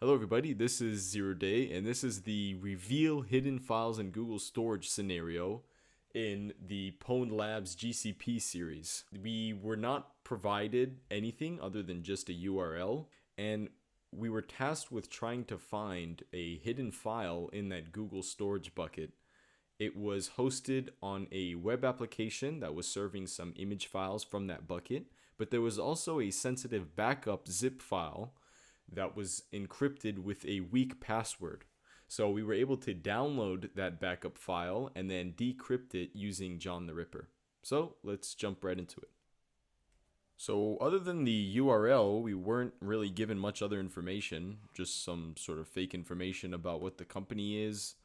Hello everybody, this is Zero Day, and this is the reveal hidden files in Google storage scenario in the PwnedLabs GCP series. We were not provided anything other than just a URL, and we were tasked with trying to find a hidden file in that Google storage bucket. It was hosted on a web application that was serving some image files from that bucket, but there was also a sensitive backup zip file that was encrypted with a weak password. So we were able to download that backup file and then decrypt it using John the Ripper. So let's jump right into it. So other than the URL, we weren't really given much other information, just some sort of fake information about what the company is,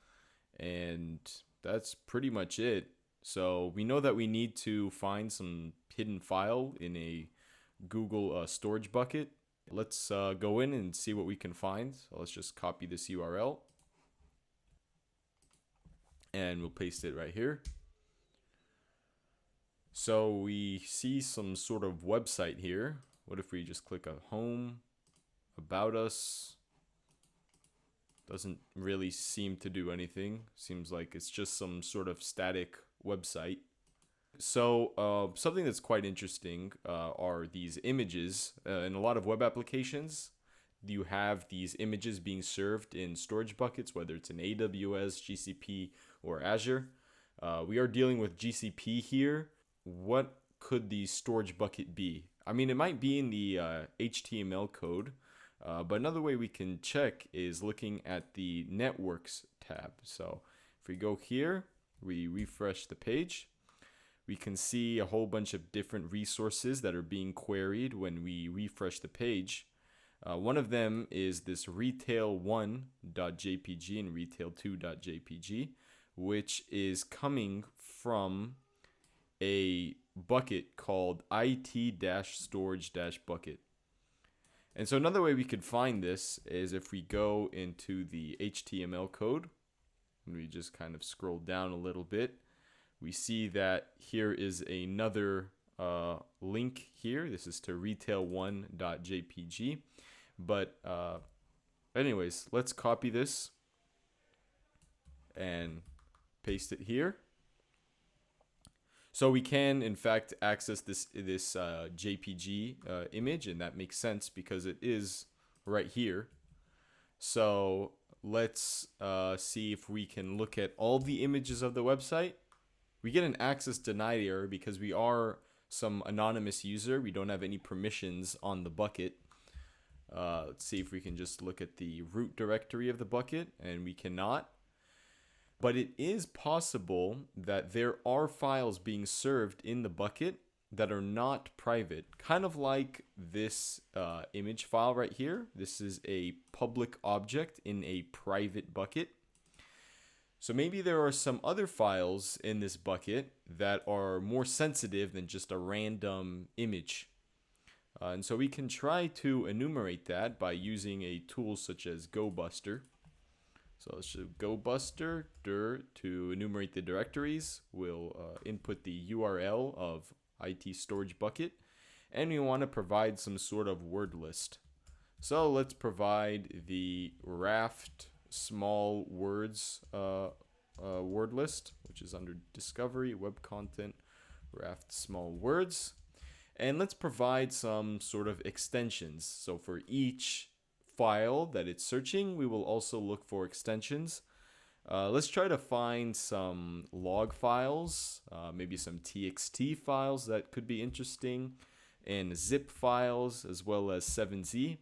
and that's pretty much it. So we know that we need to find some hidden file in a Google storage bucket. Let's go in and see what we can find. So let's just copy this URL and we'll paste it right here. So we see some sort of website here. What if we just click on home, about us? Doesn't really seem to do anything. Seems like it's just some sort of static website. So something that's quite interesting are these images. In a lot of web applications, you have these images being served in storage buckets, whether it's in AWS, GCP, or Azure. We are dealing with GCP here. What could the storage bucket be? I mean, it might be in the HTML code, but another way we can check is looking at the networks tab. So if we go here, we refresh the page, we can see a whole bunch of different resources that are being queried when we refresh the page. One of them is this retail1.jpg and retail2.jpg, which is coming from a bucket called it-storage-bucket. And so another way we could find this is if we go into the HTML code, and we just kind of scroll down a little bit, we see that here is another link here. This is to retail1.jpg. But anyways, let's copy this and paste it here. So we can, in fact, access this JPG image, and that makes sense because it is right here. So let's see if we can look at all the images of the website. We get an access denied error because we are some anonymous user. We don't have any permissions on the bucket. Let's see if we can just look at the root directory of the bucket, and we cannot. But it is possible that there are files being served in the bucket that are not private, kind of like this image file right here. This is a public object in a private bucket. So maybe there are some other files in this bucket that are more sensitive than just a random image. And so we can try to enumerate that by using a tool such as GoBuster. So let's do GoBuster to enumerate the directories. We'll input the URL of IT storage bucket, and we want to provide some sort of word list. So let's provide the raft small words word list, which is under discovery, web content, raft small words. And let's provide some sort of extensions. So for each file that it's searching, we will also look for extensions. Let's try to find some log files, maybe some txt files that could be interesting, and zip files as well as 7z.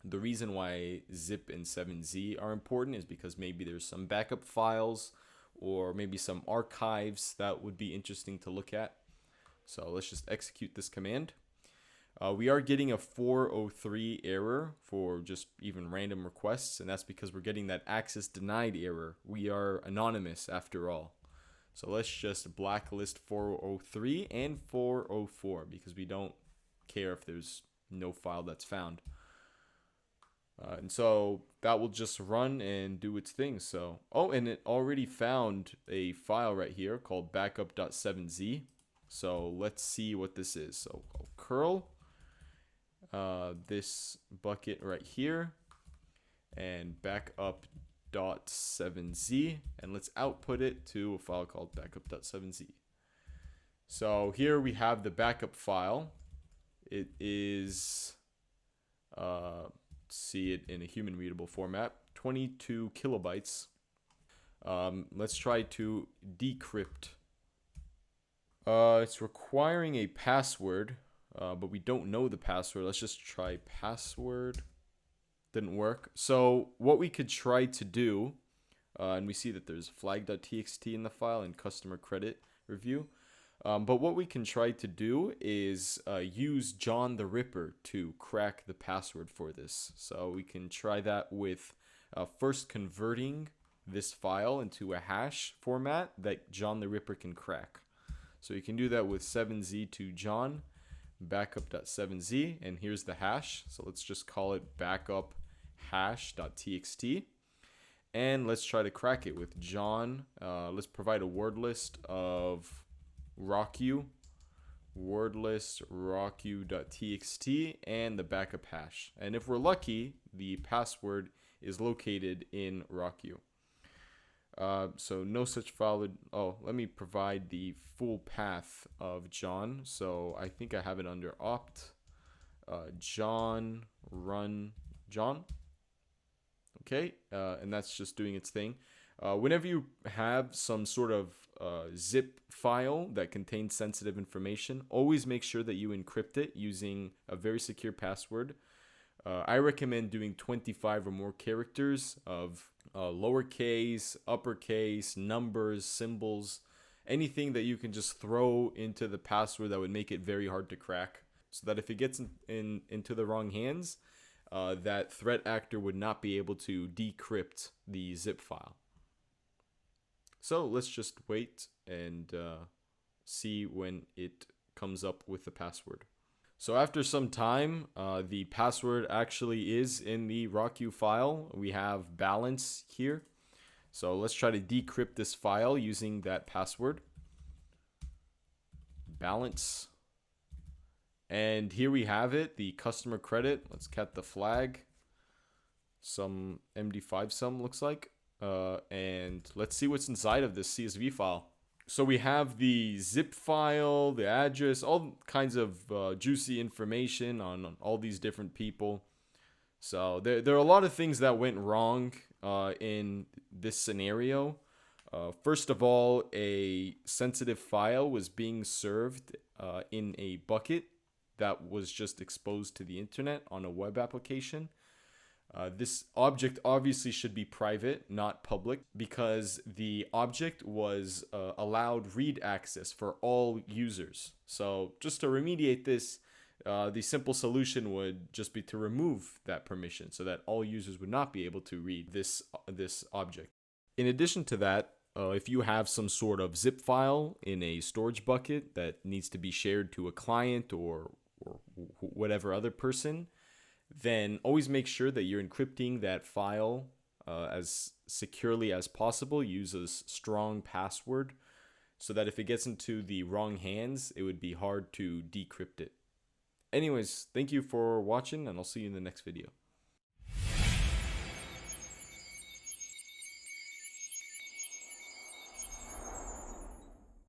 The reason why zip and 7z are important is because maybe there's some backup files or maybe some archives that would be interesting to look at. So let's just execute this command. We are getting a 403 error for just even random requests, and that's because we're getting that access denied error. We are anonymous after all. So let's just blacklist 403 and 404 because we don't care if there's no file that's found. And so that will just run and do its thing. So, oh, and it already found a file right here called backup.7z. So let's see what this is. So curl this bucket right here and backup.7z, and let's output it to a file called backup.7z. So here we have the backup file. It is, see it in a human readable format, 22 kilobytes. Let's try to decrypt. It's requiring a password, but we don't know the password. Let's just try password. Didn't work. So what we could try to do, and we see that there's flag.txt in the file and customer credit review. But what we can try to do is use John the Ripper to crack the password for this. So we can try that with first converting this file into a hash format that John the Ripper can crack. So you can do that with 7z to John, backup.7z, and here's the hash. So let's just call it backup hash.txt. And let's try to crack it with John. Let's provide a word list of rocku, word list rocku.txt, and the backup hash. And if we're lucky, the password is located in rocku. So no such file would, let me provide the full path of John. So I think I have it under opt, John, run John. Okay, and that's just doing its thing. Whenever you have some sort of zip file that contains sensitive information, always make sure that you encrypt it using a very secure password. I recommend doing 25 or more characters of lowercase, uppercase, numbers, symbols, anything that you can just throw into the password that would make it very hard to crack, so that if it gets into the wrong hands, that threat actor would not be able to decrypt the zip file. So let's just wait and see when it comes up with the password. So after some time, the password actually is in the rocku file. We have balance here. So let's try to decrypt this file using that password. Balance. And here we have it, the customer credit. Let's cat the flag. Some MD5 sum looks like. And let's see what's inside of this CSV file. So we have the zip file, the address, all kinds of juicy information on all these different people. So there are a lot of things that went wrong in this scenario. First of all, a sensitive file was being served in a bucket that was just exposed to the internet on a web application. This object obviously should be private, not public, because the object was allowed read access for all users. So just to remediate this, the simple solution would just be to remove that permission so that all users would not be able to read this object. In addition to that, if you have some sort of zip file in a storage bucket that needs to be shared to a client or whatever other person, then always make sure that you're encrypting that file as securely as possible. Use a strong password so that if it gets into the wrong hands, it would be hard to decrypt it. Anyways, thank you for watching, and I'll see you in the next video.